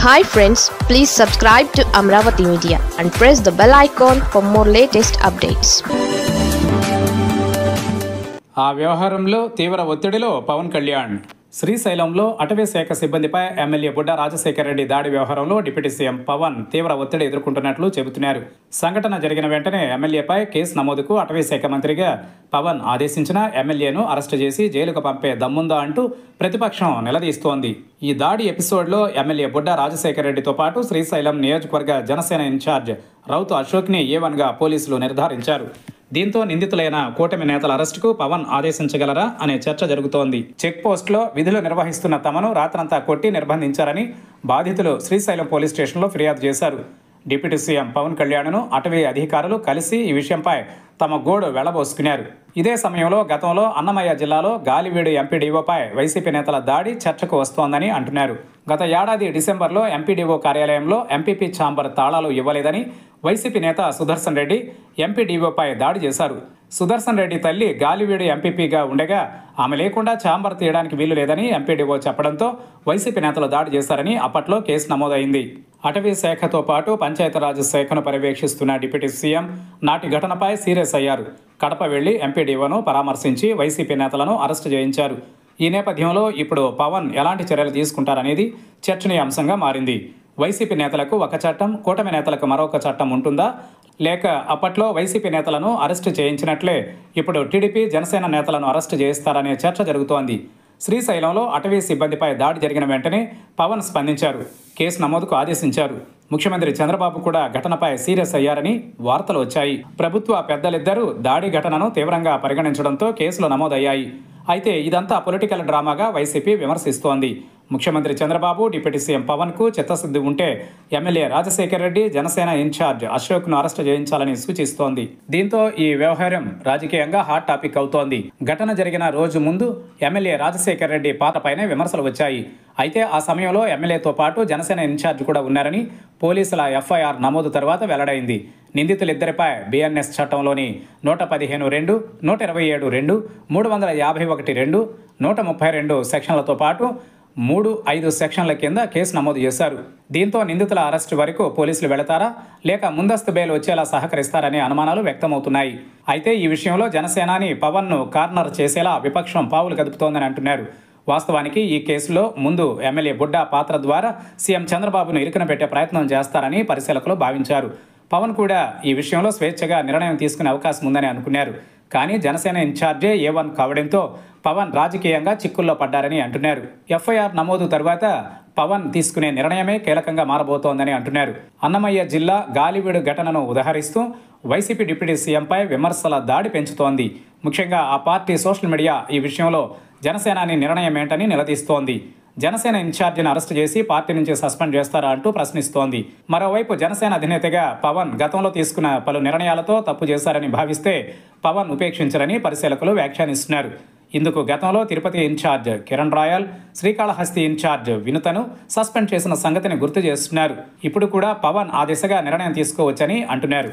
Hi friends, please subscribe to Amravati Media and press the bell icon for more latest updates. ఆ వ్యవహారంలో తీవ్ర ఒత్తిడిలో పవన్ కళ్యాణ్. శ్రీశైలంలో అటవీ శాఖ సిబ్బందిపై ఎమ్మెల్యే బుడ్డా రాజశేఖర రెడ్డి దాడి వ్యవహారంలో డిప్యూటీ సీఎం పవన్ తీవ్ర ఒత్తిడి ఎదుర్కొంటున్నట్లు చెబుతున్నారు. సంఘటన జరిగిన వెంటనే ఎమ్మెల్యేపై కేసు నమోదుకు అటవీ శాఖ మంత్రిగా పవన్ ఆదేశించిన ఎమ్మెల్యేను అరెస్టు చేసి జైలుకు పంపే దమ్ముందా అంటూ ప్రతిపక్షం నిలదీస్తోంది. ఈ దాడి ఎపిసోడ్లో ఎమ్మెల్యే బుడ్డా రాజశేఖర రెడ్డితో పాటు శ్రీశైలం నియోజకవర్గ జనసేన ఇన్ఛార్జ్ రౌతు అశోక్ని A1గా పోలీసులు నిర్ధారించారు. దీంతో నిందితులైన కూటమి నేతల అరెస్టుకు పవన్ ఆదేశించగలరా అనే చర్చ జరుగుతోంది. చెక్ పోస్టులో విధులు నిర్వహిస్తున్న తమను రాత్రంతా కొట్టి నిర్బంధించారని బాధితులు శ్రీశైలం పోలీస్ స్టేషన్లో ఫిర్యాదు చేశారు. డిప్యూటీ సీఎం పవన్ కళ్యాణ్ను అటవీ అధికారులు కలిసి ఈ విషయంపై తమ గోడు వెళ్లబోసుకున్నారు. ఇదే సమయంలో గతంలో అన్నమయ్య జిల్లాలో గాలివీడు ఎంపీడీఓపై వైసీపీ నేతల దాడి చర్చకు వస్తోందని అంటున్నారు. గత ఏడాది డిసెంబర్లో ఎంపీడీఓ కార్యాలయంలో ఎంపీపీ ఛాంబర్ తాళాలు ఇవ్వలేదని వైసీపీ నేత సుదర్శన్ రెడ్డి ఎంపీడీఓపై దాడి చేశారు. సుదర్శన్ రెడ్డి తల్లి గాలివీడు ఎంపీపీగా ఉండగా ఆమె లేకుండా ఛాంబర్ తీయడానికి వీలు లేదని ఎంపీడీఓ చెప్పడంతో వైసీపీ నేతలు దాడి చేశారని అప్పట్లో కేసు నమోదైంది. అటవీ శాఖతో పాటు పంచాయతీరాజ్ శాఖను పర్యవేక్షిస్తున్న డిప్యూటీ సీఎం నాటి ఘటనపై సీరియస్ అయ్యారు. కడప వెళ్లి ఎంపీడీఓను పరామర్శించి వైసీపీ నేతలను అరెస్టు చేయించారు. ఈ నేపథ్యంలో ఇప్పుడు పవన్ ఎలాంటి చర్యలు తీసుకుంటారనేది చర్చనీయాంశంగా మారింది. వైసీపీ నేతలకు ఒక చట్టం, కూటమి నేతలకు మరొక చట్టం ఉంటుందా, లేక అప్పట్లో వైసీపీ నేతలను అరెస్టు చేయించినట్లే ఇప్పుడు టీడీపీ జనసేన నేతలను అరెస్టు చేయిస్తారనే చర్చ జరుగుతోంది. శ్రీశైలంలో అటవీ సిబ్బందిపై దాడి జరిగిన వెంటనే పవన్ స్పందించారు. కేసు నమోదుకు ఆదేశించారు. ముఖ్యమంత్రి చంద్రబాబు కూడా ఘటనపై సీరియస్ అయ్యారని వార్తలు వచ్చాయి. ప్రభుత్వ పెద్దలిద్దరూ దాడి ఘటనను తీవ్రంగా పరిగణించడంతో కేసులు నమోదయ్యాయి. అయితే ఇదంతా పొలిటికల్ డ్రామాగా వైసీపీ విమర్శిస్తోంది. ముఖ్యమంత్రి చంద్రబాబు, డిప్యూటీ సీఎం పవన్కు చిత్తశుద్ధి ఉంటే ఎమ్మెల్యే రాజశేఖర రెడ్డి, జనసేన ఇన్ఛార్జ్ అశోక్ను అరెస్టు చేయించాలని సూచిస్తోంది. దీంతో ఈ వ్యవహారం రాజకీయంగా హాట్ టాపిక్ అవుతోంది. ఘటన జరిగిన రోజు ముందు ఎమ్మెల్యే రాజశేఖర రెడ్డి పాటపైనే విమర్శలు వచ్చాయి. అయితే ఆ సమయంలో ఎమ్మెల్యేతో పాటు జనసేన ఇన్ఛార్జ్ కూడా ఉన్నారని పోలీసుల FIR నమోదు తర్వాత వెల్లడైంది. నిందితులిద్దరిపై BNS చట్టంలోని 115(2), 127(2), 351(2), 132 సెక్షన్లతో పాటు 3-5 సెక్షన్ల కింద కేసు నమోదు చేశారు. దీంతో నిందితుల అరెస్టు వరకు పోలీసులు వెళతారా, లేక ముందస్తు బెయిల్ వచ్చేలా సహకరిస్తారనే అనుమానాలు వ్యక్తమవుతున్నాయి. అయితే ఈ విషయంలో జనసేనాని పవన్ను కార్నర్ చేసేలా విపక్షం పావులు కదుపుతోందని అంటున్నారు. వాస్తవానికి ఈ కేసులో ముందు ఎమ్మెల్యే బుడ్డా పాత్ర ద్వారా సీఎం చంద్రబాబును ఇరుకున పెట్టే ప్రయత్నం చేస్తారని పరిశీలకులు భావించారు. పవన్ కూడా ఈ విషయంలో స్వేచ్ఛగా నిర్ణయం తీసుకునే అవకాశం ఉందని అనుకున్నారు. కానీ జనసేన ఇన్ఛార్జే A1 కావడంతో పవన్ రాజకీయంగా చిక్కుల్లో పడ్డారని అంటున్నారు. FIR నమోదు తర్వాత పవన్ తీసుకునే నిర్ణయమే కీలకంగా మారబోతోందని అంటున్నారు. అన్నమయ్య జిల్లా గాలివీడు ఘటనను ఉదహరిస్తూ వైసీపీ డిప్యూటీ సీఎంపై విమర్శల దాడి పెంచుతోంది. ముఖ్యంగా ఆ పార్టీ సోషల్ మీడియా ఈ విషయంలో జనసేనాని నిర్ణయం ఏంటని నిలదీస్తోంది. జనసేన ఇన్ఛార్జిని అరెస్టు చేసి పార్టీ నుంచి సస్పెండ్ చేస్తారా అంటూ ప్రశ్నిస్తోంది. మరోవైపు జనసేన అధినేతగా పవన్ గతంలో తీసుకున్న పలు నిర్ణయాలతో తప్పు చేశారని భావిస్తే పవన్ ఉపేక్షించరని పరిశీలకులు వ్యాఖ్యానిస్తున్నారు. ఇందుకు గతంలో తిరుపతి ఇన్ఛార్జ్ కిరణ్ రాయల్, శ్రీకాళహస్తి ఇన్ఛార్జ్ వినుతను సస్పెండ్ చేసిన సంగతిని గుర్తు చేస్తున్నారు. ఇప్పుడు కూడా పవన్ ఆ దిశగా నిర్ణయం తీసుకోవచ్చని అంటున్నారు.